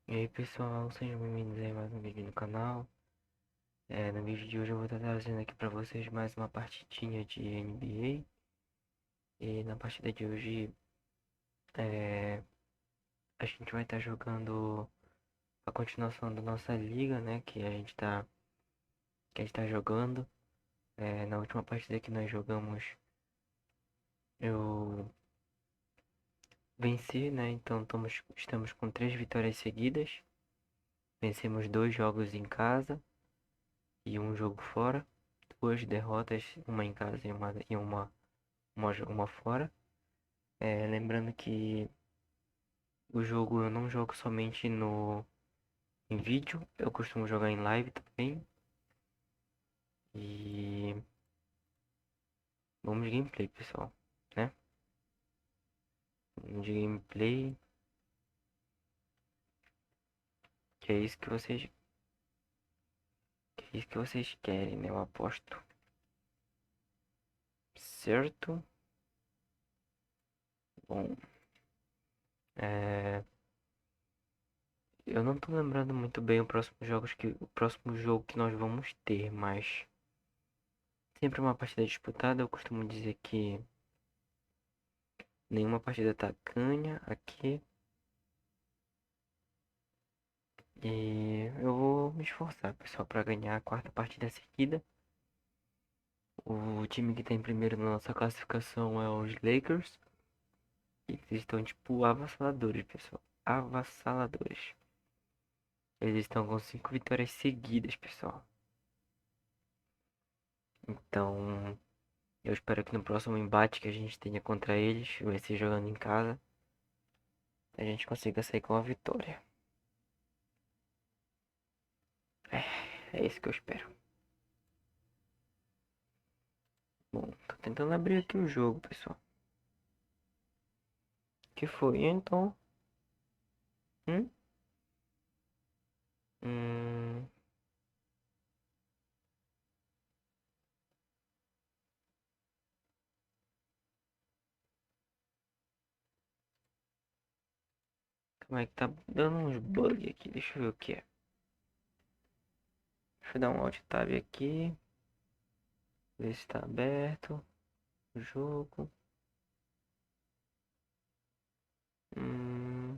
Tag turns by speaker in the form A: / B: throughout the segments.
A: E aí pessoal, sejam bem-vindos a mais um vídeo no canal. No vídeo de hoje eu vou estar trazendo aqui para vocês mais uma partidinha de NBA. E na partida de hoje é, a gente vai estar jogando a continuação da nossa liga, né? Que a gente tá jogando. Na última partida que nós jogamos eu venci, né? Então estamos com 3 vitórias seguidas. Vencemos 2 jogos em casa e um jogo fora. 2 derrotas, uma em casa e uma fora. Lembrando que o jogo eu não jogo somente em vídeo, eu costumo jogar em live também. E vamos de gameplay, pessoal, né? Vamos de gameplay, que é isso que vocês querem, né? Eu aposto. Certo? Bom, é, eu não tô lembrando muito bem o próximo jogo que nós vamos ter, mas sempre uma partida disputada. Eu costumo dizer que nenhuma partida tá ganha aqui. E eu vou me esforçar, pessoal, para ganhar a 4ª partida seguida. O time que tá em primeiro na nossa classificação é os Lakers. E eles estão tipo avassaladores, pessoal. Avassaladores. Eles estão com 5 vitórias seguidas, pessoal. Então, eu espero que no próximo embate que a gente tenha contra eles, vai ser jogando em casa, a gente consiga sair com a vitória. É isso que eu espero. Bom, tô tentando abrir aqui o jogo, pessoal. Que foi, então? Hum? Hum... Como é que tá dando uns bug aqui? Deixa eu ver o que é. Deixa eu dar um alt tab aqui. Ver se tá aberto o jogo. Hum...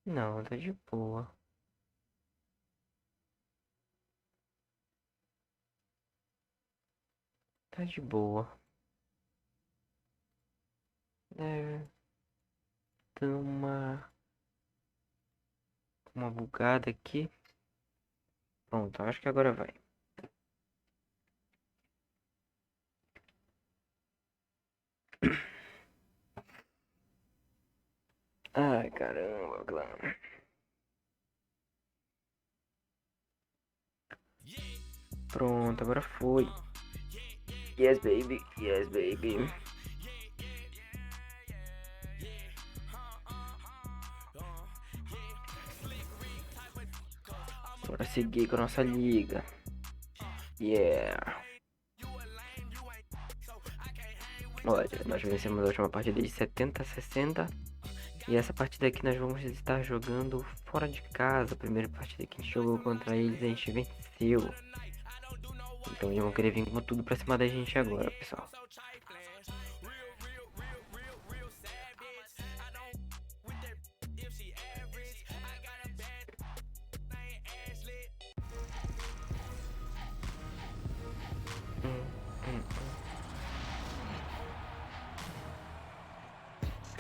A: Não, tá de boa. Tá de boa. Deve ter uma bugada aqui. Pronto, acho que agora vai. Ai, caramba, clã. Pronto, agora foi. Yes, baby. Yes, baby. Bora seguir com a nossa liga. Yeah. Olha, nós vencemos a última partida de 70-60. E essa partida aqui nós vamos estar jogando fora de casa. A primeira partida que a gente jogou contra eles, a gente venceu. Então eles vão querer vir com tudo pra cima da gente agora, pessoal.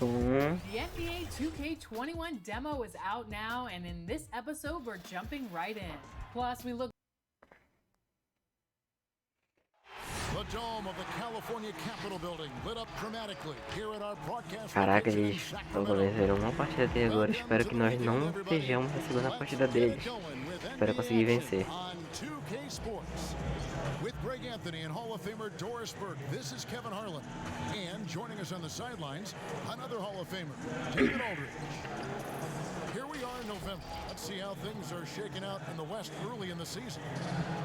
B: The NBA 2K21 demo is out now, and in this episode, we're jumping right in. Plus, we look.
C: The dome of the California Capitol building lit up dramatically here at our broadcast.
A: Caraca, eles só venceram uma partida até agora. Espero que nós não estejamos na segunda partida deles. Espero conseguir vencer.
C: With Greg Anthony and Hall of Famer Doris Burke, this is Kevin Harlan. And joining us on the sidelines, another Hall of Famer, David Aldridge. Here we are in November, a Let's see how things are shaking out in the West early in the season.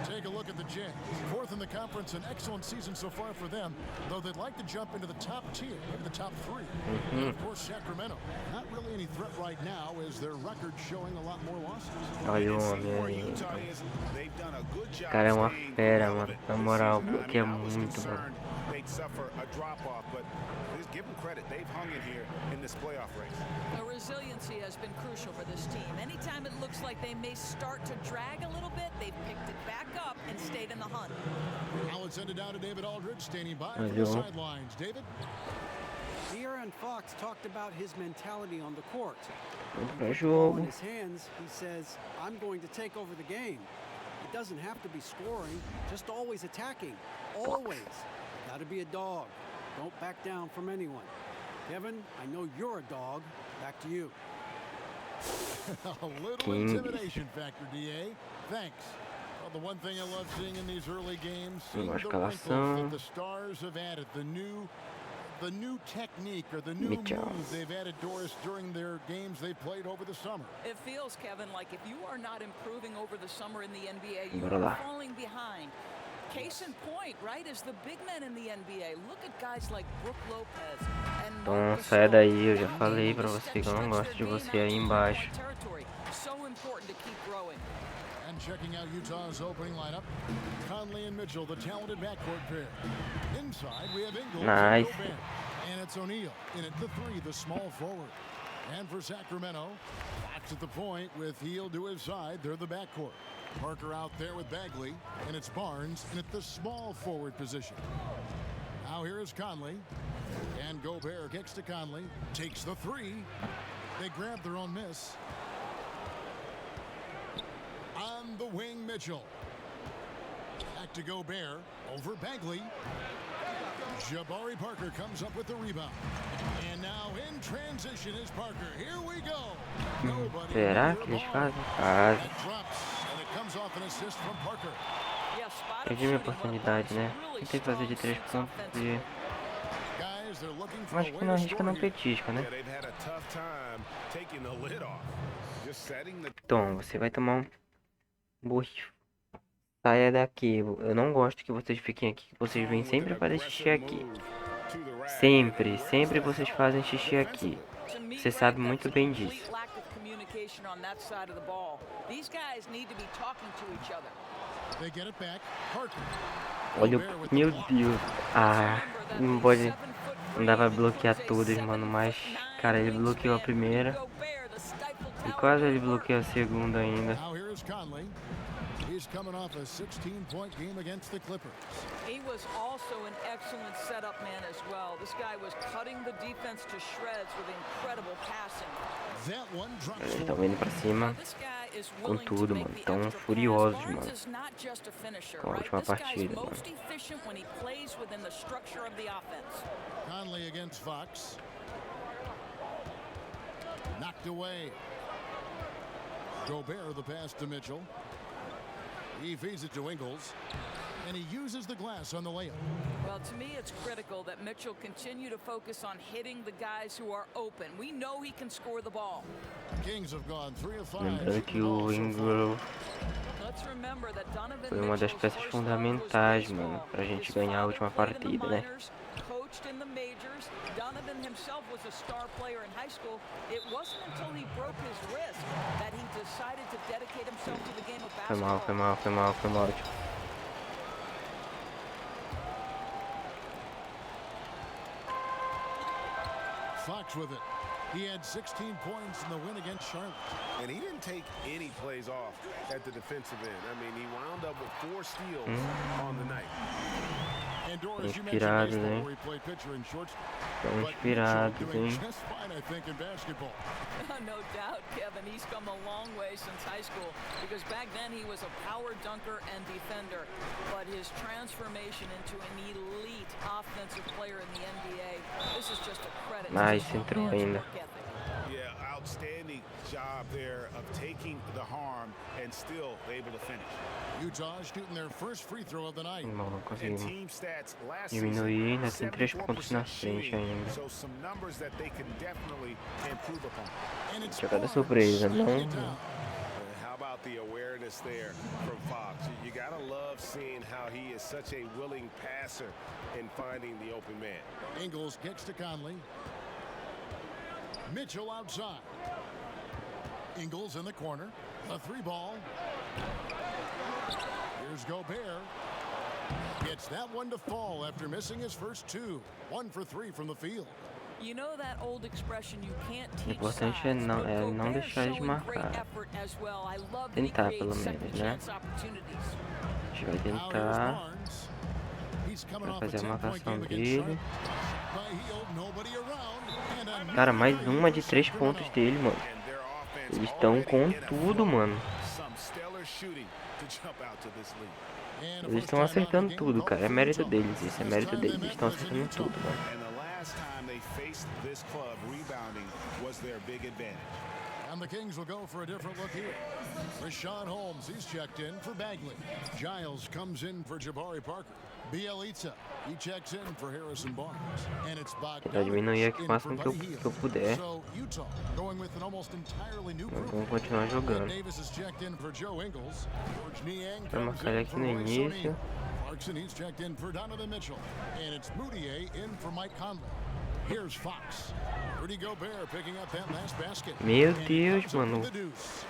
C: Take a look at the Jazz. Fourth in the conference, an excellent season so far for them, though they'd like to jump into the top tier, maybe the top three. And of course, Sacramento. Not really any threat right now, as their record showing a lot more losses.
A: Olha o homem aí. O cara é uma fera, mano. Na moral, bloqueia muito, mano.
D: They'd suffer a drop-off, but just give them credit. They've hung in here in this playoff race.
E: The resiliency has been crucial for this team. Anytime it looks like they may start to drag a little bit, they've picked it back up and stayed in the hunt.
C: Now let's send it down to David Aldridge, standing by for the sidelines. David?
F: Vieram Fox talked about his mentality on the court.
A: Pra
F: In
A: jogo.
F: his hands, he says, I'm going to take over the game. It doesn't have to be scoring, just always attacking. Always. Gotta be a dog. Don't back down from anyone. Kevin, I know you're a dog. Back to you.
C: A little intimidation factor, DA. Thanks. Well, the one thing I love seeing in these early games, seeing the wrinkles that the Stars have added, the new technique or the new moves they've added, Doris, during their games they played over the summer.
E: It feels, Kevin, like if you are not improving over the summer in the NBA, you
A: Bora lá.
E: are falling behind. Case in point, right, is the big men in the NBA. Look at guys like Brook Lopez and
A: Então sai daí, eu já falei pra você que eu não gosto de você aí embaixo.
E: So important to keep growing.
C: And checking out Utah's opening lineup, Conley and Mitchell, the talented backcourt pair. Inside, we have Ingles
A: Nice.
C: and Gobert. And it's O'Neal in at the three, the small forward. And for Sacramento, Fox at the point with Heel to his side. They're the backcourt. Parker out there with Bagley, and it's Barnes in at the small forward position. Now here is Conley, and Gobert kicks to Conley, takes the three. They grab their own miss. On the wing, Mitchell. Back to Gobert, over Bagley. Jabari Parker comes up with the rebound. And now in transition is Parker. Here we go. Nobody
A: Será que eles fazem? Fazem.
C: that drops, and it comes off an assist from Parker.
A: Perdi minha oportunidade, né? Tentei fazer de 3 pontos e...
C: Guys, they're looking for
A: Mas
C: a
A: que
C: way
A: não
C: to
A: arrisca
C: score
A: não
C: here.
A: petisca, né?
D: Yeah, they've had a tough time taking the lid off. Just setting the
A: Tom, você vai tomar um borrifo. Saia daqui. Eu não gosto que vocês fiquem aqui. Vocês vêm sempre fazer xixi aqui. Sempre, sempre vocês fazem xixi aqui. Você sabe muito bem disso.
C: They get it back. Parker.
A: Olha
C: Gobert
A: o...
C: with the
A: Meu
C: block.
A: Deus. Ah, não pode... Não dá pra bloquear todas, mano. Mas, cara, ele bloqueou a primeira. E quase ele bloqueou a segunda ainda.
C: Now here is Conley. He's coming off a 16-point game against the Clippers.
E: He was also an excellent setup man as well. This guy was cutting the defense to shreds with incredible passing.
C: That one drops
A: Eles
C: for
A: estão indo pra cima
E: This guy is
A: com
E: willing to
A: tudo,
E: make
A: mano.
E: the
A: Tão
E: extra pass.
A: furiosos,
E: Barnes
A: mano.
E: is not just a finisher,
A: Com a
E: right?
A: última
E: This guy's
A: partida, mano.
E: most efficient when he plays within the structure of the offense.
C: Conley against Fox. Knocked away. Gobert the pass to Mitchell. He feeds it to Ingles. And he uses the glass on the layup.
E: Well, to me, it's critical that Mitchell continue to focus on hitting the guys who are open. We know he can score the ball.
C: Kings have gone 3 of 5.
A: Lembrando que o Ingles
E: Let's remember that Donovan
A: foi uma das
E: Mitchell's
A: peças
E: first love was
A: fundamentais,
E: baseball.
A: mano, pra gente
E: His
A: ganhar a
E: father
A: última
E: played in the
A: partida, né?
E: minors, coached in the majors. Donovan himself was a star player in high school. It wasn't until he broke his wrist that he decided to dedicate himself to the game of
A: Foi mal,
E: basketball.
A: foi mal, foi mal, foi mal.
C: Fox with it. He had 16 points in the win against Charlotte.
D: And he didn't take any plays off at the defensive end. I mean, he wound up with 4 steals on the night.
C: And Doris, you mentioned
A: Inspirados,
C: baseball
A: hein?
C: where he played pitcher and shortstop.
A: Tão
C: But Mitchell
A: inspirados,
C: doing
A: hein?
C: just fine, I think, in basketball.
E: No doubt, Kevin. He's come a long way since high school because back then he was a power dunker and defender. But his transformation into an elite offensive player in the NBA, this is just a credit
A: Nice,
E: to this
A: entrou
E: man's
A: ainda.
E: work ethic.
D: Yeah, outstanding job there of taking the harm and still able to finish.
C: Utah shooting their first free throw of the night.
A: Não, não
D: And
A: conseguimos
D: team stats last
A: diminuir, ainda
D: season,
A: tem 3 pontos na
D: 74%
A: frente
D: shooting.
A: ainda.
D: So some numbers that they can definitely improve upon.
C: And it's
A: Jogada
C: Barnes
A: surpresa,
C: smacking
A: não.
C: it down.
D: awareness there from Fox. You gotta love seeing how he is such a willing passer in finding the open man.
C: Ingles kicks to Conley. Mitchell outside. Ingles in the corner. A 3-ball. Here's Gobert. Gets that one to fall after missing his first 2. 1 for 3 from the field.
E: You know that old expression, you can't
A: O
E: teach
A: importante
E: size,
A: é não
E: but Gobert
A: deixar de
E: showing great
A: marcar.
E: effort as well. I love that he
A: Tentar,
E: creates
A: pelo menos,
E: second
A: né?
E: chance opportunities.
A: A gente vai
C: Now here's
A: tentar.
C: Barnes. He's coming
A: Vai
C: off a
A: fazer a
C: 10-point
A: marcação
C: game against Charlotte.
A: dele.
C: By Hield, nobody around. And a
A: Cara, mais uma de 3 pontos dele, mano.
D: And their offense
A: Eles estão
D: already
A: com
D: in a
A: tudo,
D: flow.
A: mano.
D: Some stellar shooting to jump out to this lead.
A: Eles estão acertando tudo, cara. É mérito deles. Isso é mérito deles. Eles estão acertando tudo, mano.
D: And the last time they faced this club, rebounding was their big advantage.
C: And the Kings will go for a different look here. Rashawn Holmes, he's checked in for Bagley. Giles comes in for Jabari Parker. Bielitsa, he checks in for Harrison Barnes. And it's
A: Tentar diminuir aqui o máximo que eu puder.
C: So Utah going with an almost entirely new group.
A: Vamos continuar jogando.
C: Davis is checked in for Joe Ingles. George Niang
A: Vai
C: comes
A: marcar ele
C: in
A: aqui
C: for
A: no
C: Royce
A: início.
C: O'Neal. Clarkson, he's checked in for Donovan Mitchell. And it's Moutier in for Mike Conley. Here's Fox. Rudy Gobert picking up that last basket.
A: Meu
C: And he
A: Deus,
C: comes up
A: mano.
C: with the deuce.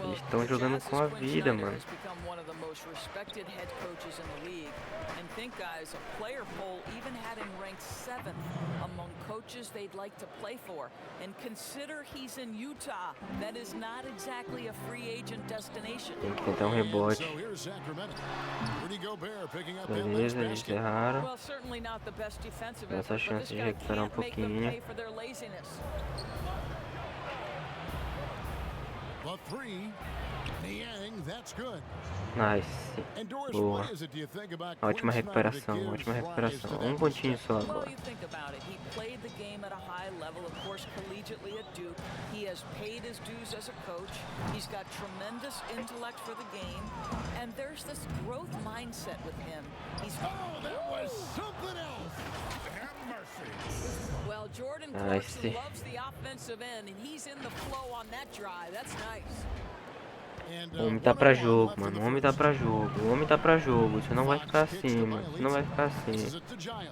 A: Eles estão jogando com a vida, mano.
E: Has become one of the most respected head coaches in the league. And think, guys, a player poll even had him ranked 7th among coaches they'd like to play for. And consider he's in Utah. That is not exactly a free agent destination.
A: Tem que tentar um
C: And
A: rebote.
C: so here's Sacramento. Rudy Gobert picking up that last
A: Beleza, eles
C: basket.
A: erraram.
E: Well, certainly not the best defensive
A: Nossa
E: effort, but
A: chance
E: this
A: de
E: guy
A: recuperar
E: can't make them
A: pouquinho.
E: pay for their laziness.
C: The 3. Niang, that's good.
A: Nice.
C: And Doris,
A: Boa.
C: what is it do you think about
A: Ótima
C: Quinn Snyder that
A: recuperação,
C: gives
A: ótima
C: rise
A: recuperação.
C: to that
A: Um pontinho só
E: Well,
A: agora.
E: you think about it. He played the game at a high level, of course, collegiately at Duke. He has paid his dues as a coach. He's got tremendous intellect for the game. And there's this growth mindset with him. He's
C: Oh, that was something else. Have mercy.
E: well, Jordan
A: I
E: Clarkson
A: see.
E: loves the offensive end, and he's in the flow on that drive. That's nice.
C: And,
A: O homem tá pra
C: 1:01
A: jogo,
C: left in
A: mano.
C: the
A: O homem tá
C: first.
A: pra jogo. O homem tá pra jogo. Isso não vai
C: Fox
A: ficar
C: kicks to
A: assim, mano. Isso não vai ficar
C: Passes
A: assim.
C: it to Giles.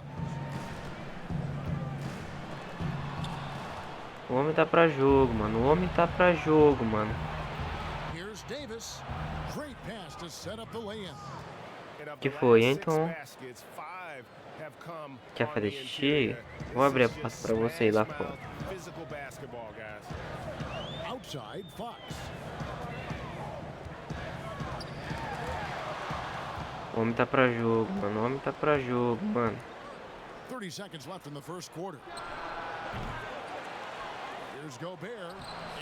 A: O homem tá pra jogo, mano. O homem tá pra jogo, mano.
C: Here's Davis. Great pass to set up the lay-in.
A: Que foi, hein, Tom? Quer fazer xixi? Vou abrir a porta pra você ir lá fora.
D: Physical basketball, guys.
C: Outside, Fox.
A: O homem tá pra jogo, mano. O homem tá pra jogo, mano.
C: 30 seconds left in the first quarter. Here's Gobert.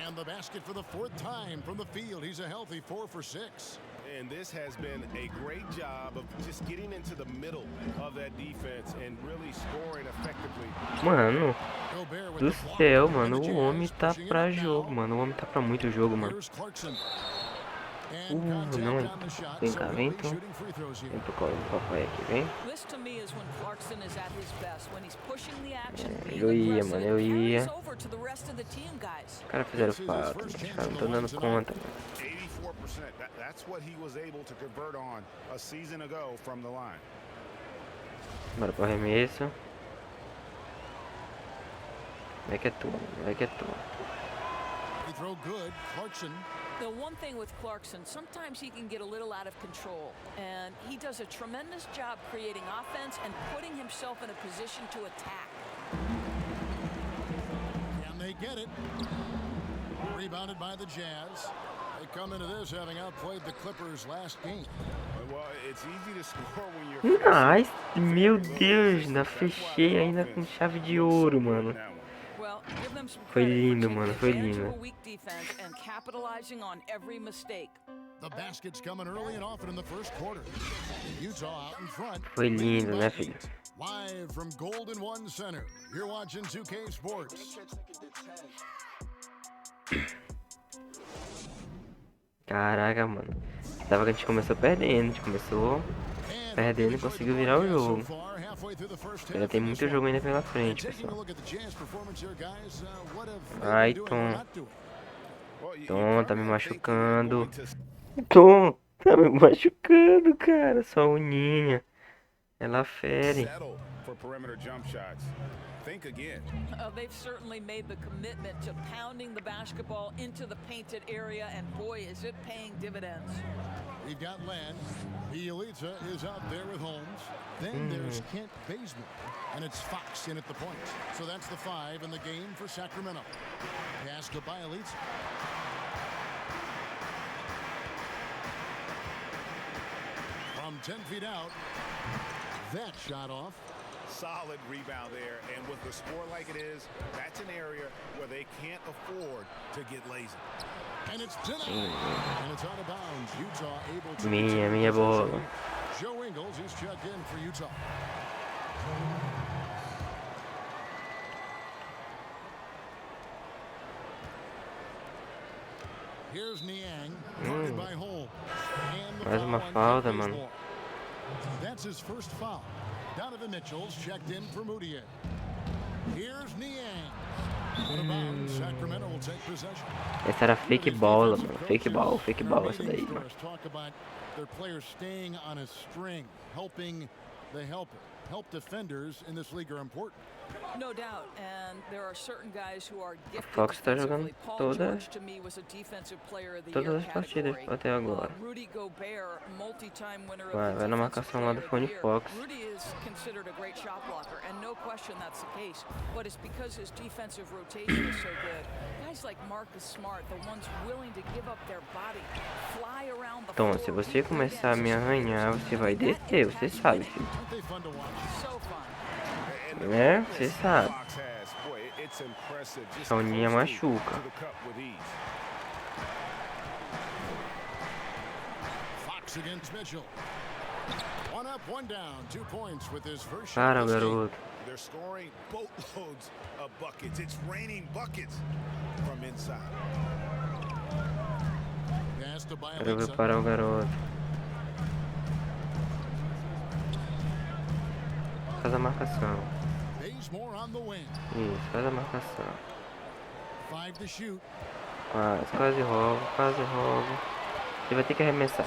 C: And the basket for the 4th time from the field. He's a healthy 4 for 6.
D: And this has been a great job of just getting into the middle of that defense and really scoring effectively.
A: Mano,
C: Gobert with
A: do
C: the block.
A: céu,
C: And
A: mano.
C: the
A: O homem
C: Jazz
A: tá
C: pushing it
A: pra
C: up
A: jogo,
C: now.
A: mano. O homem tá pra muito jogo, mano.
C: Here's Clarkson. And contact
A: não
C: on
A: entra.
C: the shot,
A: Vem
C: so
A: cá,
C: he'll
A: vem
C: be
A: então.
C: shooting free throws here.
A: Vem pro colo do papai aqui, vem.
E: This to me is when Clarkson is at his best, when he's pushing the action,
A: Eu ia, mano, eu ia.
E: carries over to the rest of the team, guys.
A: Os caras fizeram falta, os caras não tão dando conta, mano.
D: 84%. That's what he was able to convert on a season ago from the line.
A: Bora pro arremesso. Vai que é tua, mano. Vai que é tua.
C: Free throw good. Clarkson.
E: The one thing with Clarkson, sometimes he can get a little out of control, and he does a tremendous job creating offense and putting himself in a position to attack.
C: Can they get it? Rebounded by the Jazz. They come into this having outplayed the Clippers last game.
D: Well, it's easy to score when you're
A: Nice, meu Deus, ainda fechei ainda com chave de ouro, mano.
E: Well, give them some
A: Foi
E: credit for
A: lindo,
E: taking
A: mano, foi
E: advantage of
A: lindo.
E: a weak defense and capitalizing on every mistake.
C: The baskets coming early and often in the first quarter. Utah out in front.
A: Foi lindo, né, filho?
C: Live from Golden One Center. You're watching 2K Sports.
A: Caraca, mano. Tava que a gente começou perdendo, a gente começou perdendo e conseguiu virar o jogo. Ainda tem muito jogo ainda pela frente, pessoal. Ai, Tom.
D: Well,
A: Tom, tá me
D: permanently think that you're
A: machucando.
D: going to
A: Tom, tá me machucando, cara. Só uninha. Ela fere.
D: settle for perimeter jump shots. Think again.
E: They've certainly made the commitment to pounding the basketball into the painted area, and boy, is it paying dividends.
C: We've got Land. Bielitsa is out there with Holmes. Then there's Kent Bazemore. And it's Fox in at the point. So that's the 5 in the game for Sacramento. Pass to Bielitsa. From 10 feet out. That shot off.
D: Solid rebound there, and with the score like it is, that's an area where they can't afford to get lazy.
C: And it's denied. And it's out of bounds. Utah able to
A: Minha bola.
C: Joe Ingles is checked in for Utah. Here's Niang, guarded by Holmes. And the
A: Mais uma
C: foul on
A: falta,
C: Kent
A: mano.
C: Bazemore. That's his first foul. Donovan Mitchell's checked in for Muita. Here's Niang. Out of bounds. Sacramento will take possession.
A: Essa era fake bola, mano. Fake ball essa daí, mano.
C: Talk about their players staying on a string, helping the helper. Help defenders in this league are important.
E: No doubt, and there are certain guys who are gifted
A: Fox tá jogando
E: defensively. Paul
A: toda-
E: George to me was a defensive player of the
A: todas
E: year
A: as partidas
E: category.
A: até agora.
E: Rudy Gobert, multi-time winner of
A: Vai
E: the
A: na
E: defensive
A: marcação lá do
E: player of
A: Fone
E: the year.
A: Fox.
E: Rudy is considered a great shot blocker, and no question that's the case. But it's because his defensive rotation is so good. Guys like Marcus Smart, the ones willing to give up their body, fly around the
A: Então,
E: floor.
A: se você começar a me arranhar, você vai descer, você sabe, filho.
C: Aren't they fun to watch?
E: So fun.
A: Né? Você sabe.
D: Fox has, boy, it's impressive. Just
A: A uninha
D: coasting
A: machuca.
D: to the cup with ease.
C: Fox against Mitchell. One up, one down. 2 points with his first shot.
A: Para,
C: this game.
A: garoto.
D: They're scoring boatloads of buckets. It's raining buckets from inside.
C: Pass to
A: Quero ver
C: Bielitsa.
A: parar o garoto. Faz a marcação.
C: Bazemore on the wing.
A: Isso, faz a marcação.
C: 5 to shoot.
A: Quase roubo, quase roubo. Ele vai ter que arremessar.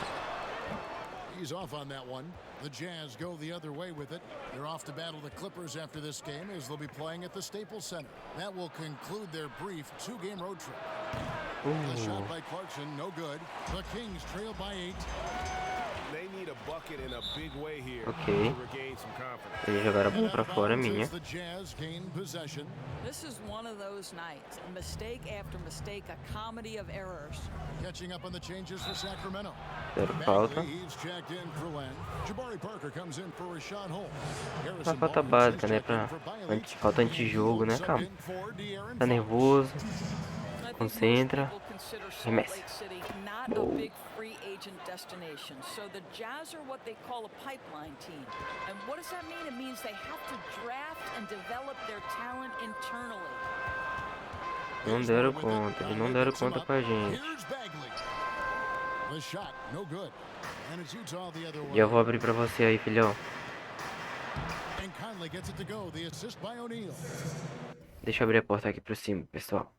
C: He's off on that one. The Jazz go the other way with it. They're off to battle the Clippers after this game as they'll be playing at the Staples Center. That will conclude their brief 2-game road trip. The shot by Clarkson, no good. The Kings trail by 8.
D: They need a bucket in a big way here
A: Ok.
D: to regain some confidence.
A: Eles jogaram a
C: And
A: bola
C: out
A: pra
C: of
A: fora,
C: bounds
A: minha.
C: as the Jazz gain possession.
E: This is one of those nights. Mistake after mistake, a comedy of errors.
C: Catching up on the changes for Sacramento.
A: Zero falta.
C: Bagley, he's checked in for Len. Jabari Parker comes in for Rashad Holmes.
A: Uma
C: Harrison
A: falta
C: Barnes,
A: básica,
C: he's
A: né?
C: checked in
A: Pra
C: for Bielitsa.
A: falta antijogo, né?
C: Subbed
A: Calma.
C: in for De'Aaron
A: Tá
C: Fox.
A: nervoso.
E: I think
A: Concentra.
E: most people consider Salt
A: Remessa.
E: Lake City not a big free agent destination. So the Jazz are what they call a pipeline team. And what does that mean? It means they have to draft and develop their talent internally.
A: Não deram conta, eles não deram conta com a gente.
C: Here's Bagley. The shot, no good. And it's Utah the other way.
A: E eu vou abrir pra você aí, filhão.
C: And Conley gets it to go. The assist by O'Neal.
A: Deixa eu abrir a porta aqui pra cima, pessoal.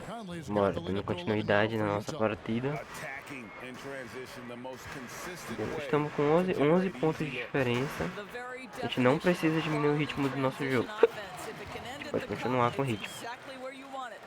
C: Conley's got
A: Bora,
C: the
A: dando
C: lead up to 11
A: continuidade na
C: now for
A: nossa
C: Utah.
A: partida.
D: Attacking in transition, the most consistent way.
A: Estamos com 11 pontos de diferença.
E: The very
A: A gente não
E: definition
A: precisa
E: of
A: diminuir o
E: quality
A: ritmo do nosso
E: transition
A: jogo.
E: offense. If it can end at
A: Pode
E: the
A: continuar
E: cup,
A: com o
E: it's
A: ritmo.
E: exactly where you want it.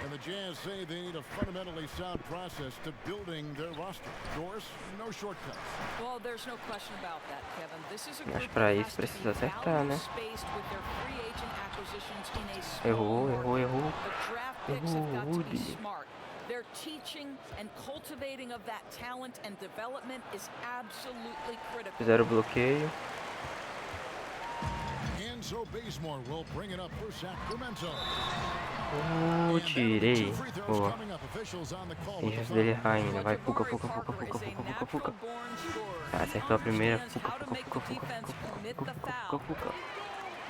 C: And the Jazz say they need a fundamentally sound process to building their roster. Doris, no shortcuts.
E: Well, there's no question about that, Kevin. This is a
A: Mas
E: group
A: pra
E: that
A: isso
E: has to be
A: precisa acertar, né?
E: value-spaced with their free agent acquisitions in a small
A: Errou,
E: market.
A: errou.
E: The draft picks have got to be
A: Rudy.
E: smart. Their teaching and cultivating of that talent and development is absolutely critical.
A: Fizeram o bloqueio.
C: And so Bazemore will bring it up for Sacramento.
A: Tirei.
C: Two free throws
A: Boa.
C: coming up. Officials on the call
A: Tem
C: with the
A: chance dele
C: foul.
A: errar ainda. Vai, fuca,
E: Jabari
A: fuca, fuca,
E: Parker
A: fuca,
E: is a
A: fuca, fuca, fuca.
E: natural-born scorer.
A: Ah,
E: He
A: acertou a primeira.
E: understands
A: Fuca,
E: how to
A: fuca,
E: make
A: fuca,
E: the
A: fuca,
E: defense
A: fuca,
E: commit
A: fuca,
E: the
A: fuca,
E: foul.
A: fuca.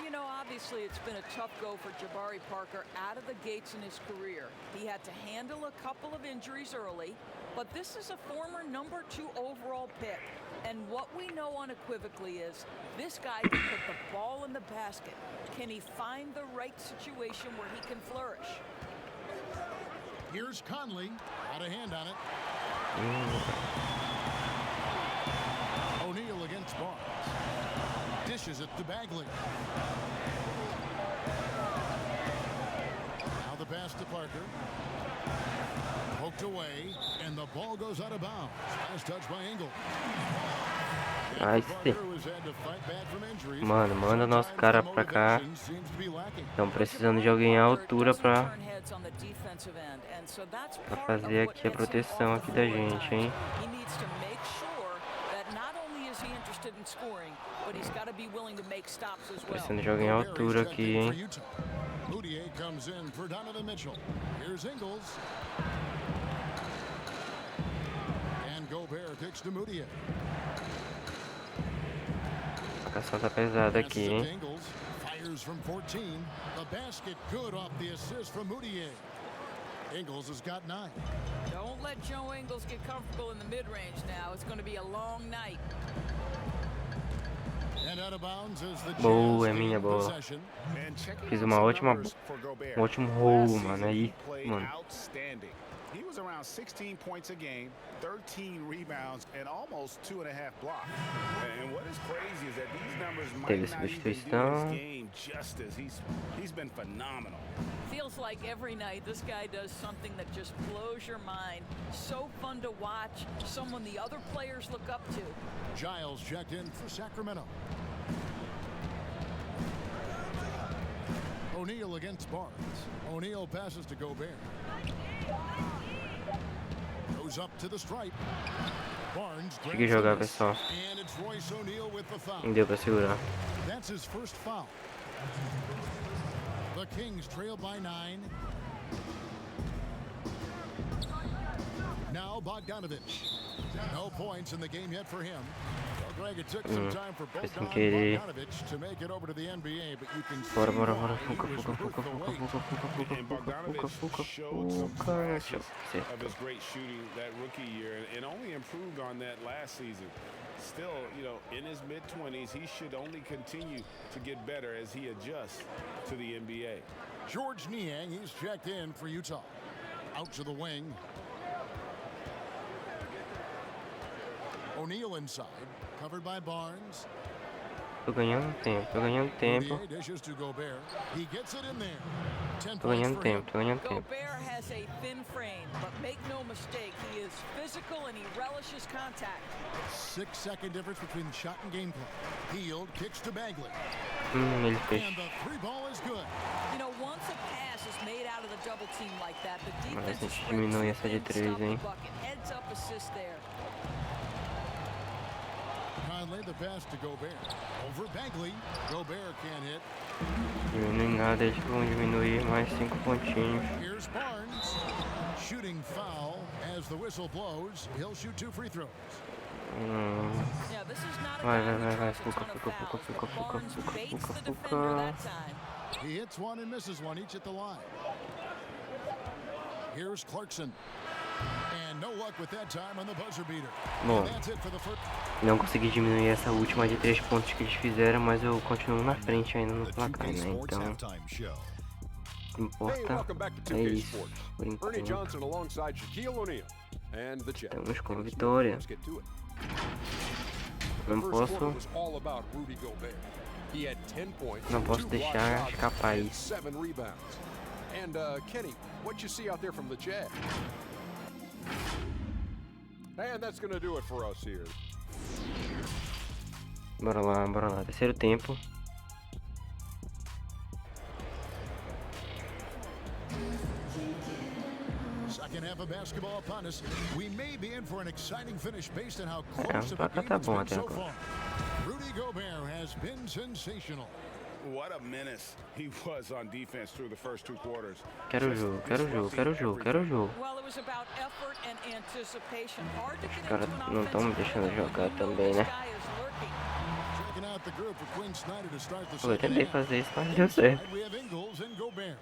E: You know, Obviously, it's been a tough go for Jabari Parker out of the gates in his career. He had to handle a couple of injuries early, but this is a former number 2 overall pick. And what we know unequivocally is this guy can put the ball in the basket. Can he find the right situation where he can flourish?
C: Here's Conley. Got a hand on it. O'Neal against Barnes. Dishes it to Bagley. Now the pass to Parker. Poked away, and the ball goes out of bounds. Last touch by Engel.
A: Nice. Mano, manda nosso cara pra cá. Estão precisando de alguém à altura pra fazer aqui a proteção aqui da gente, hein? Precisando de alguém à altura aqui, hein?
C: Gobert kicks to Muita.
A: A marcação tá pesada aqui, hein?
C: Fires from 14. The basket good off the assist from Muita. Ingles has got 9.
E: Don't let Joe Ingles get comfortable in the mid-range now. It's going to be a long night.
C: And out of bounds is the
A: boa, é minha boa. Fiz uma ótima, um ótimo roll, mano. Aí, mano.
D: He was around 16 points a game, 13 rebounds, and almost 2.5 blocks. And what is crazy is that these numbers might not even do his game justice. He's been phenomenal.
E: Feels like every night this guy does something that just blows your mind. So fun to watch, someone the other players look up to.
C: Giles checked in for Sacramento. O'Neal against Barnes. O'Neal passes to Gobert. Goes up to the stripe. Barnes
A: consegui jogar, pessoal. Não deu pra segurar.
C: That's his first foul. The Kings trail by 9. Now Bogdanovich. No points in the game yet for him. Well, Greg, it took some time for Bogdanovich to make it over to the NBA, but you can see
A: bora.
D: of his great shooting that rookie year and only improved on that last season. Still, you know, in his mid-20s, he should only continue to get better as he adjusts to the NBA.
C: George Niang, he's checked in for Utah. Out to the wing. O'Neal inside, covered by Barnes.
A: Tô ganhando tempo.
C: He gets it in there. 10 points for him.
E: Gobert has a thin frame, but make no mistake, he is physical and he relishes contact.
C: 6-second difference between the shot and game clock. Hield kicks to Bagley.
A: Ele fez.
C: And the 3-ball is good.
E: You know, once a pass is made out of the double team like that, the
A: Mas a
E: defense
A: gente diminui essa de 3, hein?
E: Heads up assist there.
C: Conley, the pass to Gobert. Over Bagley. Gobert can't hit.
A: Diminui nada, eles vão diminuir mais 5 pontinhos.
C: Here's Barnes. Shooting foul as the whistle blows. He'll shoot 2 free throws.
A: Vai. Fuca.
C: He hits one and misses one, each at the line. Here's Clarkson. And no luck with that time on the buzzer beater.
A: Bom, não consegui diminuir essa última de 3 pontos que eles fizeram, mas eu continuo na frente ainda no placar, né? Então, o que importa é isso, por enquanto. Estamos com a vitória. Não posso deixar escapar isso.
G: And Kenny, what you see out there from the Jazz? And that's going to do it for us here.
A: Bora lá. Terceiro tempo.
C: Second half of basketball upon us. We may be in for an exciting finish based on how close
A: O placar tá bom até
C: so
A: agora.
C: far. Rudy Gobert has been sensational.
D: What a menace he was on defense through the first 2 quarters.
A: Quero jogo.
E: Well, it was about effort and anticipation. Hard to
A: Os
E: get
A: caras
E: into an
A: não estão me deixando jogar também, né?
C: Checking out set the group for Quinn Snyder to start the
A: Eu
C: second
A: tentei
C: half.
A: fazer isso, mas não deu certo.
C: Inside, we have Ingles and Gobert.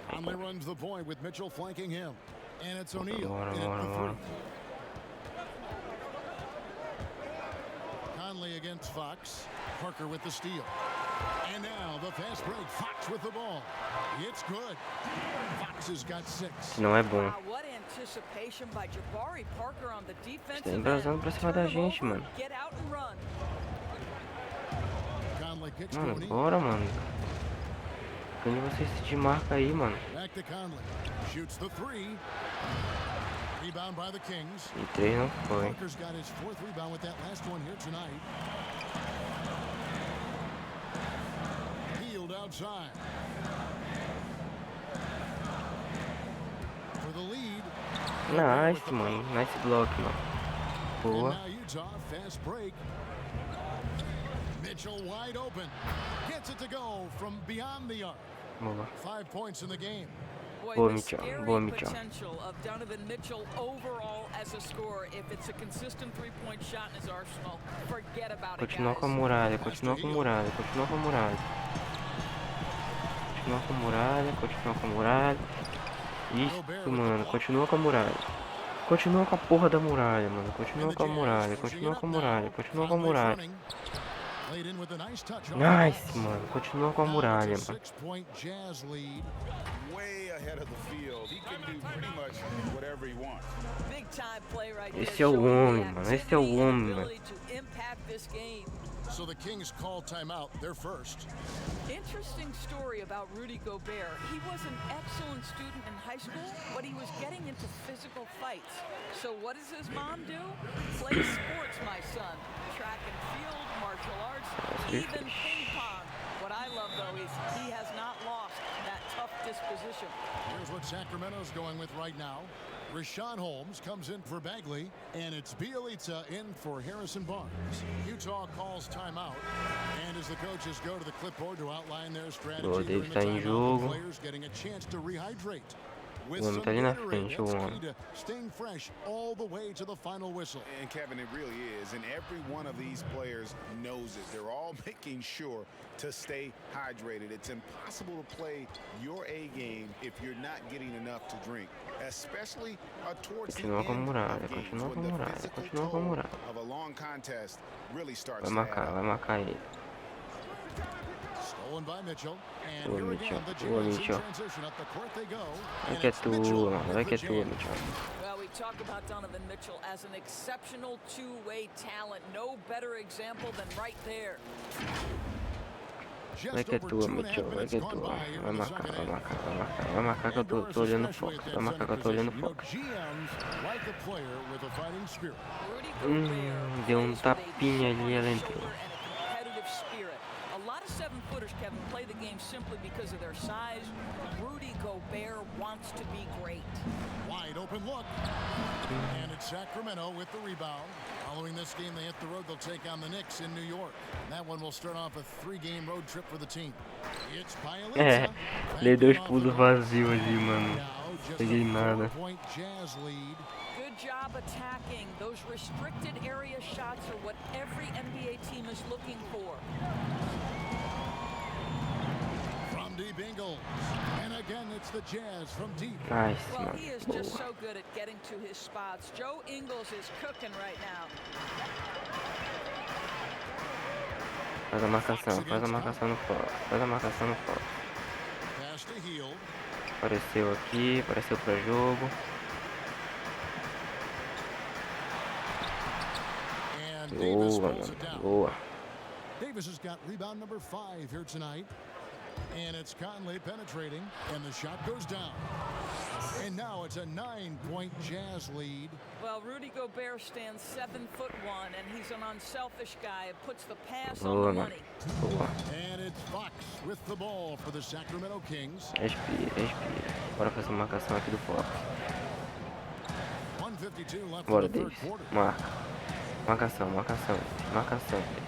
C: Conley runs the point with Mitchell flanking him. And it's O'Neal
A: Bora,
C: in at
A: bora,
C: the
A: bora.
C: three. Conley against Fox. Parker with the steal. And now the fast break. Fox with the ball. It's good. Fox has got 6.
A: Não é bom.
E: Wow, what anticipation by Jabari Parker on the
A: Tá
E: defensive end.
A: embrasando pra cima da
E: Turn him
A: gente,
E: over,
A: mano.
E: get out and run.
C: Conley kicks to
A: Mano,
C: O'Neal.
A: bora, mano. Quando vocês se marca aí, mano.
C: Back to Conley. Shoots the three. Rebound by the Kings.
A: E 3 não foi.
C: Parker's got his 4th rebound with that last one here tonight. Healed outside. For the lead.
A: Nice, mano. Nice block, mano.
C: And
A: Boa.
C: now Utah, fast break. Mitchell wide open. Gets it to go from beyond the arc.
A: Boa.
C: 5 points in the game.
E: Boy,
A: Boa,
E: the
A: Mitchell.
E: scary
A: Boa, Mitchell.
E: potential of Donovan Mitchell overall as a scorer. If it's a consistent three-point shot in his arsenal, forget about it,
A: Continua
E: guys.
A: com a muralha, continua com a muralha, continua com a muralha. Continua com a muralha, continua com a muralha. Isso, mano, continua com a muralha. Continua com a porra da muralha, mano. Continua com a muralha, continua com a muralha, continua com a muralha. Nice, mano. Continua com a muralha, mano.
C: 6-point Jazz lead.
D: Way ahead of the field. He can do pretty much whatever he wants.
E: Big time play right
A: Esse
E: there,
A: é o
E: showing
A: homem,
E: the
A: mano. Esse é o
E: activity and
A: homem, mano.
E: ability to impact this game.
C: So the Kings call timeout. They're first.
E: Interesting story about Rudy Gobert. He was an excellent student in high school, but he was getting into physical fights. So what does his mom do? Play sports, my son. Track and field, martial arts, even ping pong. What I love, though, is he has not lost that tough disposition.
C: Here's what Sacramento's going with right now. Rashawn Holmes comes in for Bagley, and it's Bielitsa in for Harrison Barnes. Utah calls timeout, and as the coaches go to the clipboard to outline their strategy during the
A: tá em
C: timeout,
A: jogo.
C: the players getting a chance to rehydrate. With
A: O homem
C: some
A: tá ali na
C: Gatorade,
A: frente, o
C: that's
A: homem.
C: key to staying fresh all the way to the final whistle.
D: And Kevin, it really is. And every one of these players knows it. They're all making sure to stay hydrated. It's impossible to play your A game if you're not getting enough to drink, especially towards the
A: Continua com a
D: end
A: muralha,
D: of games
A: continua com
D: when
A: a
D: the
A: muralha,
D: physical
A: continua com a
D: toll
A: muralha.
D: of a long contest really starts
A: Vai
D: to add
A: marcar,
D: up.
A: vai marcar ele.
C: Stolen by Mitchell, and
A: Boa,
C: here
A: Mitchell.
C: again the
A: Boa,
C: Jazz in
A: Mitchell.
C: transition up the court they go.
A: Vai
C: And
A: que é
C: it's
A: tua,
C: Mitchell
A: mano. Vai
C: with
A: que é
C: the
A: tua,
C: jam.
A: Mitchell.
E: Well, we talk about Donovan Mitchell as an exceptional two-way talent. No better example than right there.
C: Just
A: Vai que é
C: over
A: tua,
C: 2.5
A: Mitchell. Vai
C: minutes
A: que é
C: gone
A: tua.
C: by here
A: Vai
C: in the
A: marcar,
C: second
A: vai
C: half.
A: marcar, vai marcar. Vai marcar que eu tô olhando Fox. Vai marcar que eu tô olhando Fox.
C: GMs like a player with a fighting spirit.
E: Rudy Gobert
A: Deu
E: plays with a
A: tapinha ali, ela
E: chip on his
A: entrou.
E: shoulder and a competitive spirit. A lot of seven-footers, Kevin, play the game simply because of their size. Rudy Gobert wants to be great.
C: Wide open look. And it's Sacramento with the rebound. Following this game, they hit the road. They'll take on the Knicks in New York. That one will start off a 3-game road trip for the team. It's Bielitsa.
A: Dei dois pulos vazios ali, mano.
C: Now, just
A: Peguei
C: a
A: nada.
C: 4-point Jazz lead.
E: Good job attacking. Those restricted area shots are what every NBA team is looking for.
C: From deep Ingles. And again, it's the Jazz from deep.
A: Nice,
E: Well,
A: mano.
E: he is just so good at getting to his spots. Joe Ingles is cooking right now.
A: Faz a marcação no Fox. Faz a marcação no Fox.
C: Pass to Hield.
A: Apareceu aqui, apareceu pra jogo.
C: And Davis
A: Boa,
C: pulls it
A: mano.
C: down.
A: Boa.
C: Davis has got rebound number 5 here tonight. And it's Conley penetrating, and the shot goes down. And now it's a 9-point Jazz lead.
E: Well, Rudy Gobert stands 7'1", and he's an unselfish guy. It puts the pass on
A: Boa,
E: the
A: mano.
E: money.
A: Boa.
C: And it's Fox with the ball for the Sacramento Kings.
A: Respira, respira. Bora fazer uma marcação aqui do Fox.
C: 1:52 left
A: Bora,
C: in the third
A: Davis.
C: quarter.
A: Marca. Marcação, marcação. Marcação, Davis.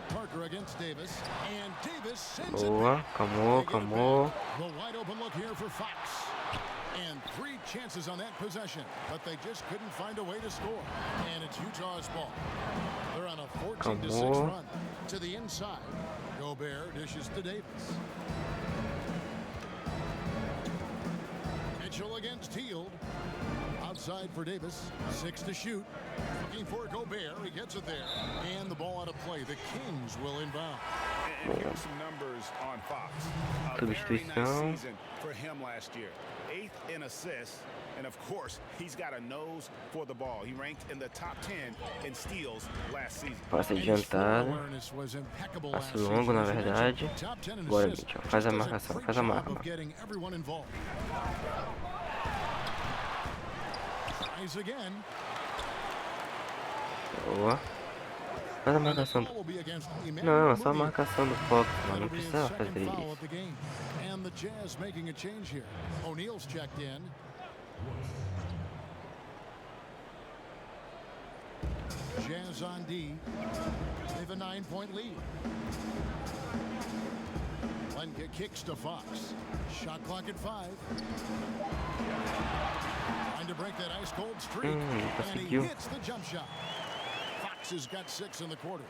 C: Parker against Davis, and Davis sends it
A: Boa.
C: back.
A: Calmou,
C: They get it
A: calmou.
C: back. The wide open look here for Fox. And 3 chances on that possession, but they just couldn't find a way to score. And it's Utah's ball. They're on a 14-6 run. To the inside. Gobert dishes to Davis. Mitchell against Hield. Outside for Davis. 6 to shoot. Looking for Gobert. He gets it there. And the ball out of play. The Kings will inbound.
D: And here are some numbers on Fox. A very nice season for him last year. 8th in assists. And of course, he's got a nose for the ball. He ranked in the top 10 in steals last season.
A: Passe adiantado. Passe longo, na verdade. Bora, Mitchell. Faz a marcação. Faz a marca. Boa. Faz a marcação. Não, é só a marcação do Fox, mano. Não precisa fazer isso.
C: And the Jazz making a change here. O'Neal's checked in. Jazz on D. They have a 9-point lead. Lenka kicks to Fox. Shot clock at 5. Trying to break that ice cold streak. And he hits the jump shot. Fox has got 6 in the quarter.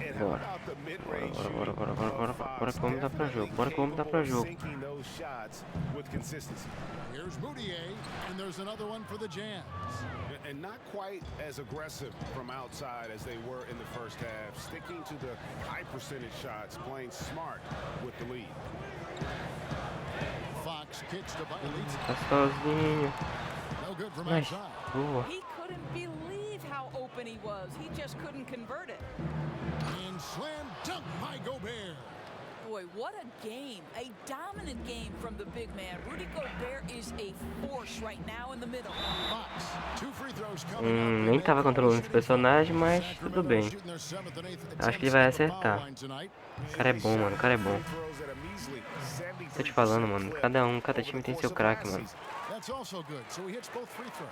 D: And how about the mid-range
A: Bora que vamos dar pra jogo. Bora que vamos dar pra jogo.
D: sinking those shots with consistency.
C: Here's Moutier, and there's another one for the Jazz.
D: And not quite as aggressive from outside as they were in the first half, sticking to the high percentage shots, playing smart with the lead.
C: Fox kicks to Bailey.
A: Tá sozinho.
C: No good from
A: Nice.
C: outside.
A: Boa.
E: He couldn't believe how open he was. He just couldn't convert it.
C: And slam dunk by Gobert.
E: Boy, what a game. A dominant game from the big man. Rudy Gobert is a force right now in the middle.
C: Fox, 2 free throws coming up.
A: Nem tava controlando esse personagem, mas tudo bem. Acho que ele vai acertar. O cara é bom, mano. O cara é bom. Tô te falando, mano. Cada time tem seu craque, mano.
C: That's also good. So he hits both free throws.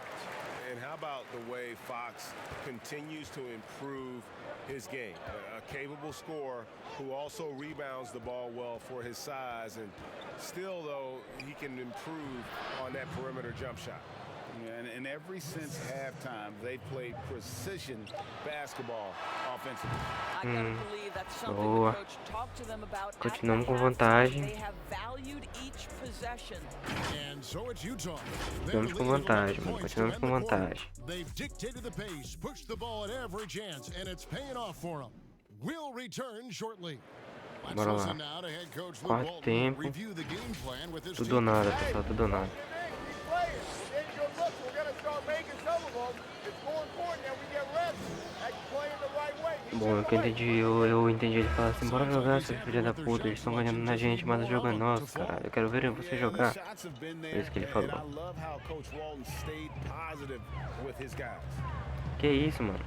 D: And how about the way Fox continues to improve his game? A capable scorer who also rebounds the ball well for his size, and still, though, he can improve on that perimeter jump shot.
H: And ever since halftime, they played precision basketball offensively.
E: I gotta believe that's something
A: Boa.
E: the coach talked to them about at
A: Continuamos
E: the
A: com
E: halftime.
A: vantagem.
E: They have valued each possession.
C: And so it's Utah.
A: Continuamos com vantagem, mano. Continuamos com vantagem.
C: They've dictated the pace, pushed the ball at every chance, and it's paying off for them. We'll return shortly.
A: Bora lá. Quarto tempo. Tudo ou nada, pessoal. Tudo ou nada. Bom, eu entendi ele falar assim, bora jogar, seus filhos da puta, eles estão ganhando na gente, mas o jogo é nosso, caralho. Eu quero ver você jogar. É isso que ele falou. Que isso, mano?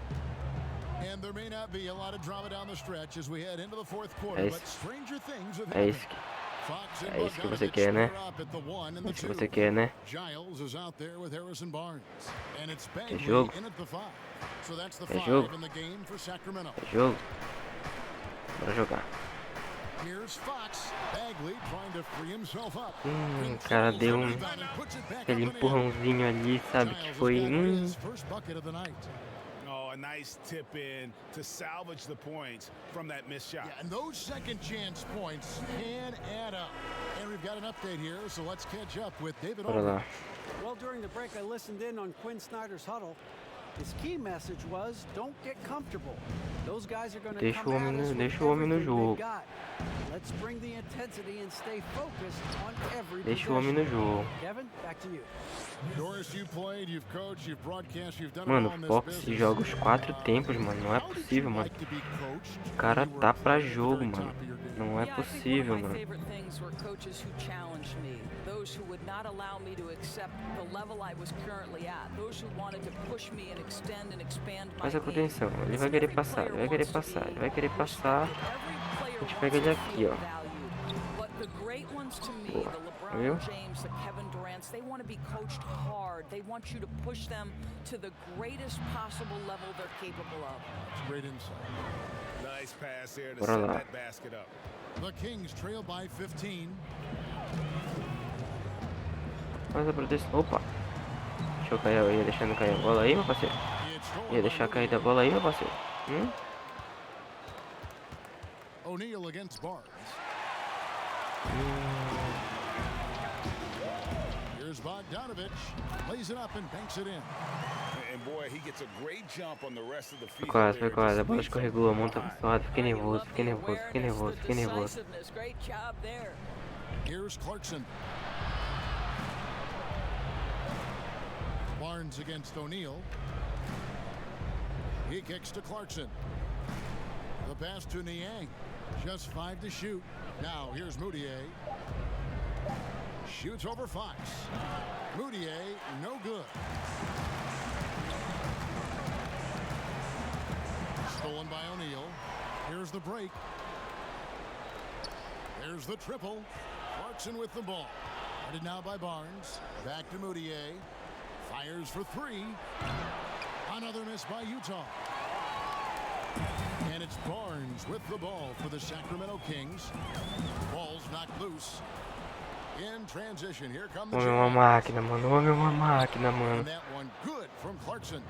A: É isso que você quer, né? É isso que você quer, né? É jogo. É jogo. É jogo. Bora jogar. O cara deu aquele empurrãozinho ali, sabe? Que foi.
D: A nice tip in to salvage the points from that missed shot.
C: Yeah, and those second chance points can add up. And we've got an update here, so let's catch up with David.
F: Well, during the break, I listened in on Quinn Snyder's huddle. His key message was, don't get comfortable. Those guys are going to come at us with everything they've got. Let's bring the intensity and stay focused on every possession. Kevin, back to you.
A: Mano, o Fox joga os 4 tempos, mano. Não é possível, mano. O cara tá pra jogo, mano. Não é possível, mano. Presta atenção, ele vai querer passar, ele vai querer passar, ele vai querer passar. A gente pega ele aqui, ó. Boa, viu?
E: They want to be coached hard. They want you to push them to the greatest possible level they're capable of.
C: Great insight.
D: Nice pass here to set that basket up.
C: The Kings trail by 15.
A: Faz a proteção. Opa. Deixa eu cair, eu ia deixando cair a bola aí, meu parceiro. Ia deixar cair da bola aí, meu parceiro.
C: O'Neal against Barnes. Here's Bogdanovich. Lays it up and banks it in.
D: And boy, he gets a great jump on the rest of the field.
A: Foi quase. A bola escorregou, a mão tá suada. Fiquei nervoso.
E: Great job there.
C: Here's Clarkson. Barnes against O'Neal. He kicks to Clarkson. The pass to Niang. Just 5 to shoot. Now here's Moutier. Shoots over Fox. Moutier, no good. Stolen by O'Neal. Here's the break. There's the triple. Clarkson with the ball. Guarded now by Barnes. Back to Moutier. Fires for 3. Another miss by Utah. And it's Barnes with the ball for the Sacramento Kings. Ball's knocked loose. In transition, here come the
A: Homem é uma máquina, mano.
C: And that one good from Clarkson.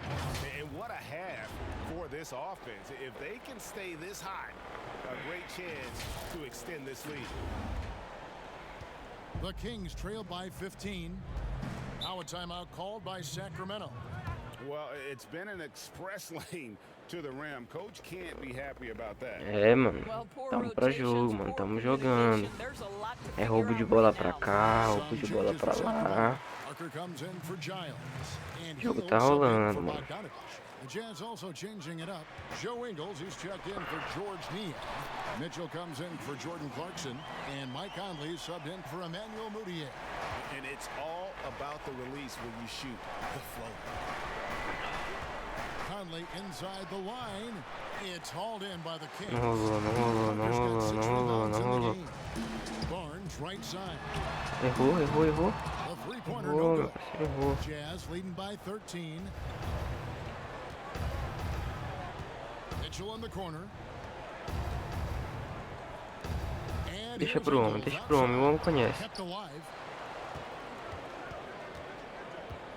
D: And what a half for this offense. If they can stay this high, a great chance to extend this lead.
C: The Kings trail by 15. Now a timeout called by Sacramento.
D: Well, it's been an express lane to the rim. Coach can't be happy about that.
A: É, mano. Tamo pra jogo, mano. Tamo jogando. É roubo de bola pra cá, roubo de bola pra lá. O jogo tá rolando, mano.
C: The Jazz also changing it up. Joe Ingles, he's checked in for George Niang. Mitchell comes in for Jordan Clarkson. And Mike Conley subbed in for Emmanuel Moutier.
D: And it's all about the release when you shoot the flow.
C: Conley inside the line. It's hauled in by the Kings.
A: Não rolou.
C: Barnes right side.
A: Errou.
C: The three-pointer no good.
A: Errou.
C: Jazz leading by 13. Mitchell in the corner. And
A: Deixa pro homem, o homem conhece.
C: kept alive.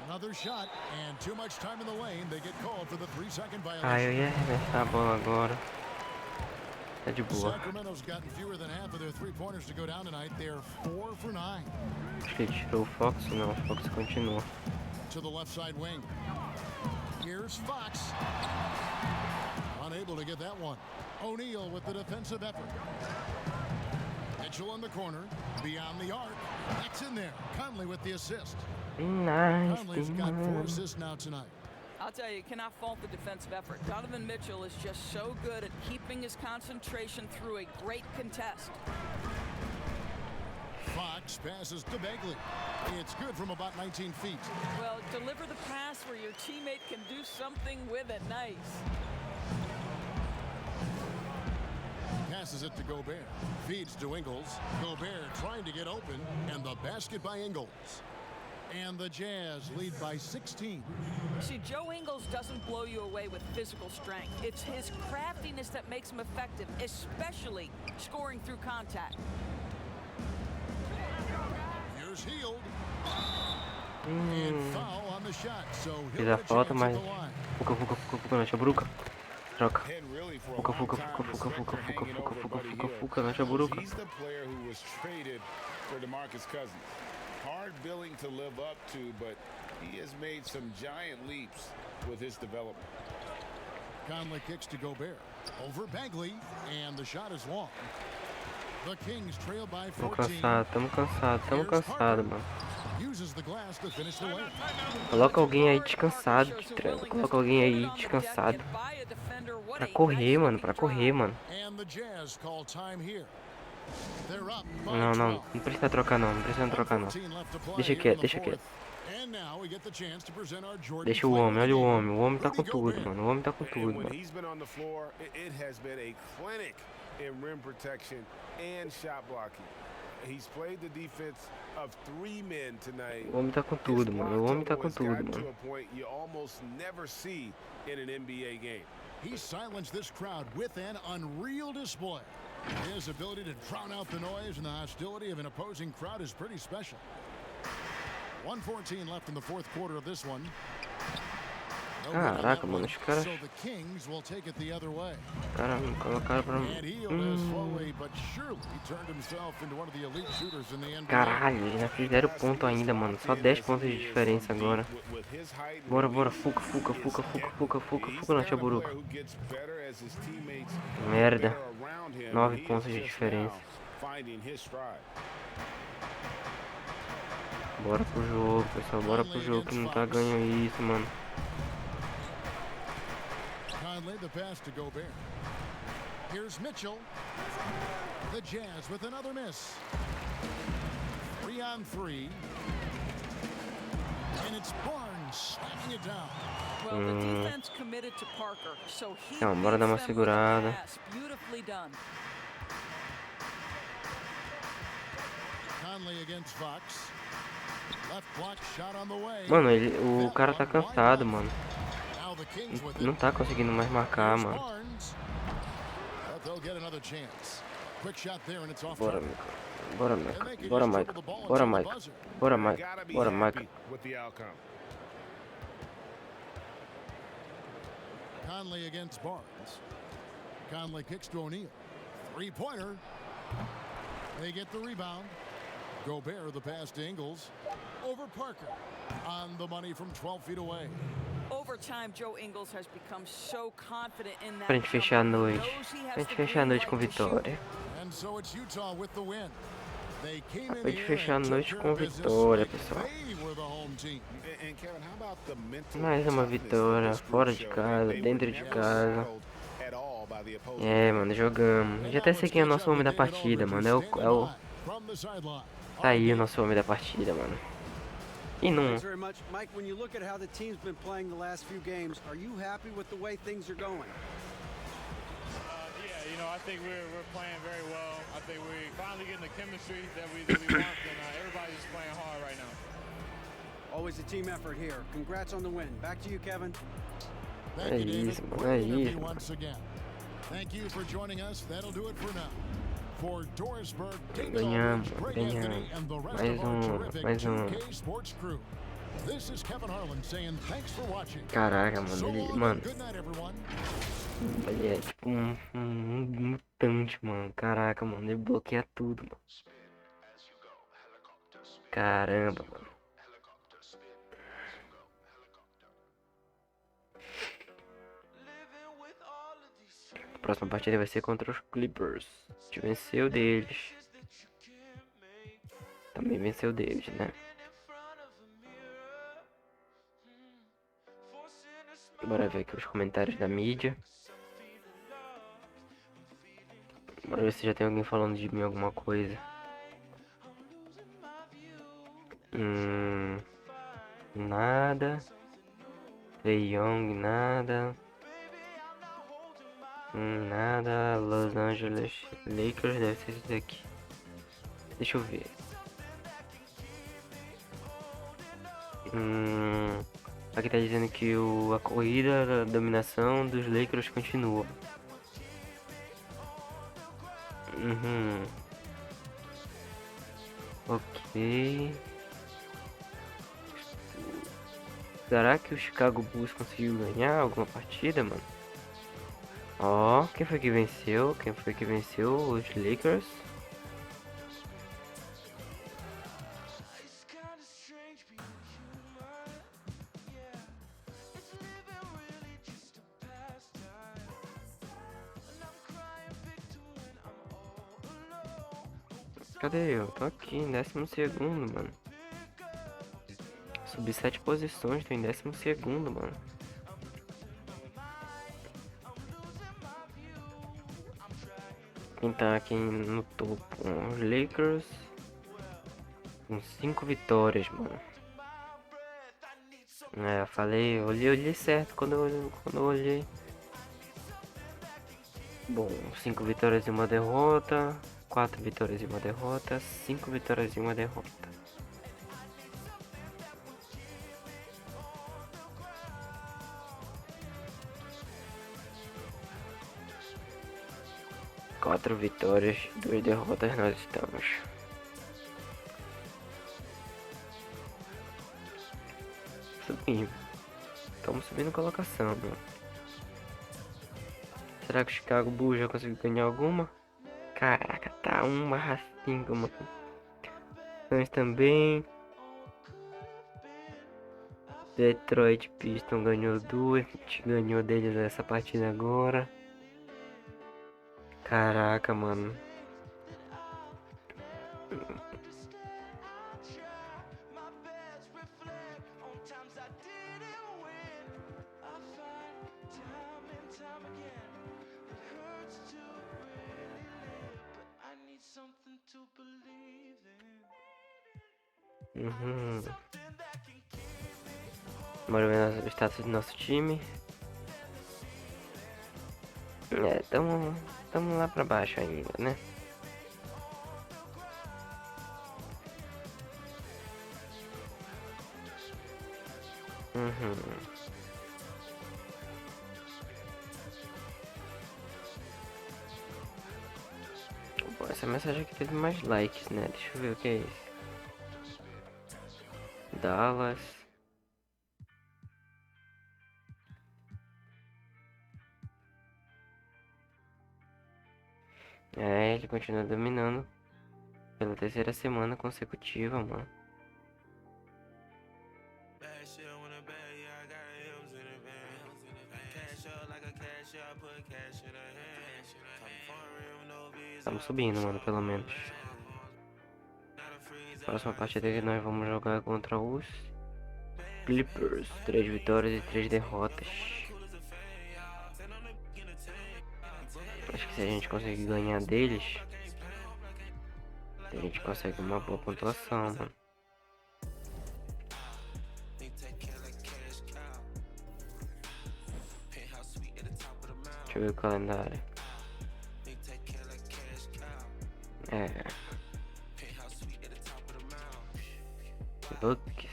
C: Another shot and too much time in the lane. They get called for the 3-second violation.
A: Ah, eu ia arremessar a bola agora. Tá de boa.
C: Sacramento's gotten fewer than half of their three-pointers to go down tonight. They're 4 for 9.
A: Acho que ele tirou o Fox, não, o Fox continua.
C: To the left side wing. Here's Fox. Unable to get that one. O'Neal with the defensive effort. Mitchell in the corner. Beyond the arc. That's in there. Conley with the assist.
A: Nice.
C: Conley's got 4 assists now tonight.
E: I'll tell you cannot fault the defensive effort. Donovan Mitchell is just so good at keeping his concentration through a great contest.
C: Fox passes to Bagley. It's good from about 19 feet.
E: Well, deliver the pass where your teammate can do something with it. Nice.
C: Passes it to Gobert. Feeds to Ingles. Gobert trying to get open. And the basket by Ingles. And the Jazz lead by 16.
E: See, Joe Ingles doesn't blow you away with physical strength. It's his craftiness that makes him effective, especially scoring through contact.
C: Here's Hield. And foul on the shot. So
A: Fiz
C: he'll
A: a
C: get a
A: falta,
C: chance
A: mas...
C: at the line.
A: Fuca, não tinha bruca. Troca.
D: And really for a
A: Fuca,
D: long
A: fuca,
D: time,
A: fuca,
D: the
A: fuca,
D: specter
A: fuca,
D: hanging
A: fuca,
D: over
A: fuca,
D: Buddy
A: fuca,
D: Hield,
A: fuca, não tinha
D: because
A: bruca.
D: he's the player who was traded for DeMarcus Cousins. Hard billing to live up to, but he has made some giant leaps with his development.
C: Conley kicks to Gobert. Over Bagley. And the shot is long. The Kings trail by 14.
A: Tamo cansado, mano.
C: Uses the glass to finish the lane.
A: Coloca alguém aí descansado de treino. Coloca alguém aí descansado. Pra correr, mano.
C: And the Jazz call time here. They're up by
A: Não
C: 12.
A: precisa trocar não.
C: 1:14 left to play
A: Deixa
C: here in
A: quieto,
C: the
A: deixa
C: fourth.
A: quieto.
C: And now we get the chance to present our Jordan
A: Deixa o homem, olha o
C: Flavor
A: homem. O homem tá com
C: Rudy
A: tudo,
C: Gobert.
A: mano. O homem tá com
D: And
A: tudo,
D: when
A: mano.
D: he's been on the floor, it has been a clinic in rim protection and shot blocking. He's played the defense of 3 men tonight.
A: O homem tá com tudo, mano. O homem tá com tudo,
D: To
A: mano.
D: a point you almost never see in an NBA game.
C: He silenced this crowd with an unreal display. His ability to drown out the noise and the hostility of an opposing crowd is pretty special. 1:14 left in the fourth quarter of this one.
A: Caraca, mano, os caras.
C: So the Kings will take it the other way.
A: Cara, colocaram pra
C: And Hield has slowly but surely turned himself into one of the elite shooters in the NBA.
A: Caralho, já fizeram ponto ainda, mano. Só 10 pontos de diferença agora. Bora, bora, fuca, não tinha buruca. Merda. 9 pontos de diferença. Bora pro jogo, pessoal. Bora pro jogo que não tá ganhando isso, mano.
C: Conley, the pass to Gobert. Here's Mitchell. The Jazz with another miss. 3 on 3. And it's Barnes slamming it down.
E: Well, the defense committed to Parker, so he
A: Não, bora dar uma segurada.
E: beautifully done.
C: Conley against Fox. Left block shot on the way.
A: Mano, o cara tá cansado, mano.
C: Now the Kings with it.
A: Não tá conseguindo mais marcar, mano.
C: Barnes. But they'll get another chance. Quick shot there and it's off.
A: Bora,
C: target.
A: Mike. Bora,
C: And they
A: Mike.
C: can
A: Bora,
C: just
A: Mike.
C: dribble the ball
A: Bora,
C: until the
A: Mike.
C: buzzer.
A: Bora, Mike.
D: Gotta be
A: Bora, Mike.
D: happy with the outcome.
C: Conley against Barnes. Conley kicks to O'Neal. Three-pointer. They get the rebound. Gobert the pass to Ingles. Over Parker. On the money from 12 feet away.
E: Over time, Joe Ingles has become so confident in that.
A: Pra gente fechar a
E: jumper. He
A: noite.
E: knows he has
A: Pra gente
E: the
A: fechar a
E: green
A: noite
E: light
A: com
E: to shoot.
A: vitória.
C: And so it's Utah with the win. They came in
A: Pra gente
C: here
A: fechar a
C: and
A: noite
C: took
A: com
C: care of business
A: vitória,
C: like
A: pessoal.
C: they were the home team.
D: And Kevin, how about the mental
A: Mais uma
D: toughness
A: vitória,
D: that this
A: fora
D: group
A: de
D: showed?
A: casa,
D: They
A: dentro
D: were
A: de
D: never
A: casa.
D: rattled at all by the opposing
A: É, mano, jogamos. Já até sei quem é o nosso homem da partida, mano.
C: From the sideline.
A: Tá aí o nosso homem da partida, mano. E não.
F: Thanks very much. Mike, when you look at how the team's been playing the last few games, are you happy with the way things are going?
I: Yeah, you know, I think we're playing very well. I think we're finally getting the chemistry that we want, and everybody's playing hard right now.
F: Always a team effort here. Congrats on the win. Back to you, Kevin.
C: Thank you, David.
A: isso, mano,
C: Great
A: é
C: interview
A: isso, mano.
C: once again. Thank you for joining us. That'll do it for now. For Dorisburg, David
A: Ganhamos,
C: Aldridge, Greg
A: ganhamos.
C: Anthony, and the rest
A: Mais
C: of our
A: um,
C: terrific
A: mais um.
C: 2K Sports crew. This is Kevin Harlan saying thanks for watching.
A: Caraca,
C: So
A: mano. Ele,
C: long
A: mano,
C: and good night, everyone.
A: ele é tipo um mutante, mano. Caraca, mano. Ele bloqueia tudo, mano. Caramba, mano. A próxima partida vai ser contra os Clippers. A gente venceu deles. Também venceu deles, né? Bora ver aqui os comentários da mídia. Bora ver se já tem alguém falando de mim alguma coisa. Nada. Trae Young, nada. Nada. Los Angeles Lakers deve ser esse daqui. Deixa eu ver. Aqui tá dizendo que a corrida da dominação dos Lakers continua. Ok. Será que o Chicago Bulls conseguiu ganhar alguma partida, mano? Ó, quem foi que venceu? Quem foi que venceu? Os Lakers. Cadê eu? Tô aqui em 12º, mano. Subi 7 posições, tô em 12º, mano. Quem tá aqui no topo? Os Lakers. Com 5 vitórias, mano. É, eu falei, eu olhei certo quando eu olhei. Bom, 5 vitórias e uma derrota. 4 vitórias e uma derrota. 5 vitórias e uma derrota. Quatro vitórias, 2 derrotas nós estamos. subindo. Estamos subindo colocação, mano. Será que o Chicago Bulls já conseguiu ganhar alguma? Caraca, tá 1/5, mano. Suns também. Detroit Pistons ganhou 2. A gente ganhou deles essa partida agora. Caraca, mano. Bora ver o status do nosso time. Tamo lá pra baixo ainda, né? Pô, essa mensagem aqui teve mais likes, né? Deixa eu ver o que é isso. Dallas. Ele continua dominando pela terceira semana consecutiva, mano. Estamos subindo, mano, pelo menos. Próxima partida que nós vamos jogar contra os Clippers. 3 vitórias e 3 derrotas. Acho que se a gente conseguir ganhar deles, a gente consegue uma boa pontuação, mano. Deixa eu ver o calendário. Bucks.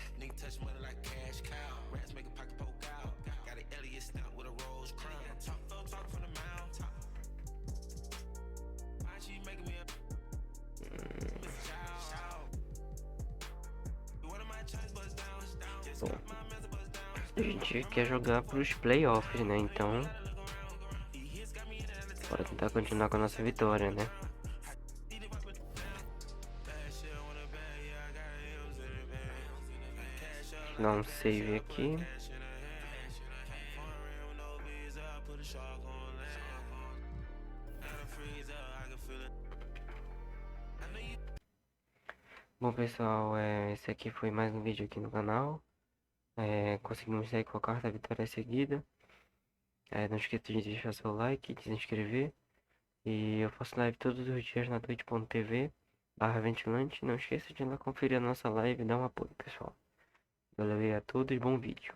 A: Bom, a gente quer jogar pros playoffs, né? Então, bora tentar continuar com a nossa vitória, né? Dar um save aqui. Bom, pessoal, esse aqui foi mais um vídeo aqui no canal. Conseguimos sair com a quarta vitória seguida. Não esqueça de deixar seu like, de se inscrever. E eu faço live todos os dias na twitch.tv/ventilante. Não esqueça de ir lá conferir a nossa live e dar um apoio, pessoal. Valeu a todos, bom vídeo.